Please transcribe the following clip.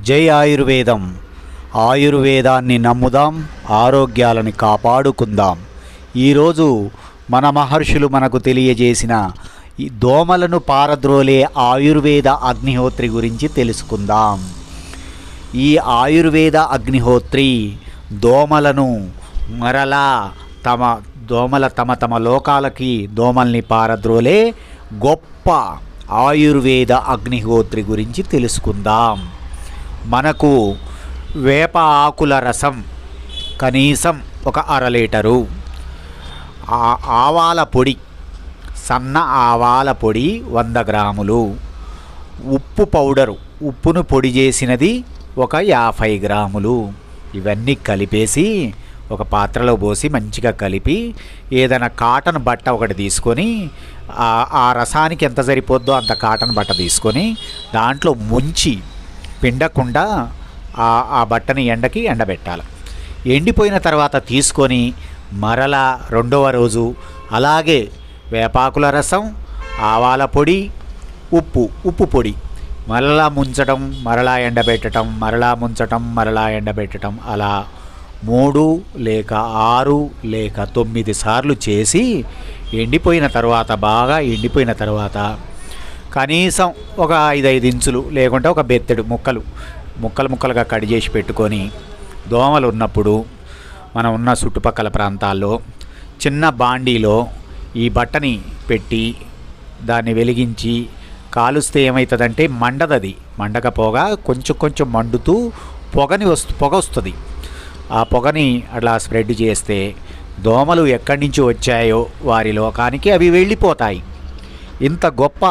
జై ఆయుర్వేదం. ఆయుర్వేదాన్ని నమ్ముదాం, ఆరోగ్యాలను కాపాడుకుందాం. ఈరోజు మన మహర్షులు మనకు తెలియజేసిన ఈ దోమలను పారద్రోలే ఆయుర్వేద అగ్నిహోత్రి గురించి తెలుసుకుందాం. ఈ ఆయుర్వేద అగ్నిహోత్రి దోమలను మరలా తమ తమ లోకాలకి దోమల్ని పారద్రోలే గొప్ప ఆయుర్వేద అగ్నిహోత్రి గురించి తెలుసుకుందాం. మనకు వేప ఆకుల రసం కనీసం ఒక 1/2 లీటరు, ఆవాల పొడి, సన్న ఆవాల పొడి 100 గ్రాములు, ఉప్పు పౌడరు, ఉప్పును పొడి చేసినది ఒక 50 గ్రాములు, ఇవన్నీ కలిపేసి ఒక పాత్రలో పోసి మంచిగా కలిపి ఏదైనా కాటన్ బట్ట ఒకటి తీసుకొని ఆ రసానికి ఎంత సరిపోద్దో అంత కాటన్ బట్ట తీసుకొని దాంట్లో ముంచి పిండకుండా ఆ బట్టని ఎండకి ఎండబెట్టాలి. ఎండిపోయిన తర్వాత తీసుకొని మరలా 2వ రోజు అలాగే వేపాకుల రసం, ఆవాల పొడి, ఉప్పు పొడి మరలా ముంచటం, మరలా ఎండబెట్టడం, మరలా ముంచటం, మరలా ఎండబెట్టడం, అలా 3 లేక 6 లేక 9 సార్లు చేసి ఎండిపోయిన తర్వాత, బాగా ఎండిపోయిన తర్వాత కనీసం ఒక 5 ఇంచులు లేకుంటే ఒక బెత్తెడు ముక్కలుగా కట్ చేసి పెట్టుకొని దోమలు ఉన్నప్పుడు మనం ఉన్న చుట్టుపక్కల ప్రాంతాల్లో చిన్న బాండీలో ఈ బట్టని పెట్టి దాన్ని వెలిగించి కాలుస్తే ఏమవుతుందంటే మండదది, మండకపోగా కొంచెం మండుతూ పొగ వస్తుంది. ఆ పొగని అట్లా స్ప్రెడ్ చేస్తే దోమలు ఎక్కడి నుంచి వచ్చాయో వారి లోకానికి అవి వెళ్ళిపోతాయి. ఇంత గొప్ప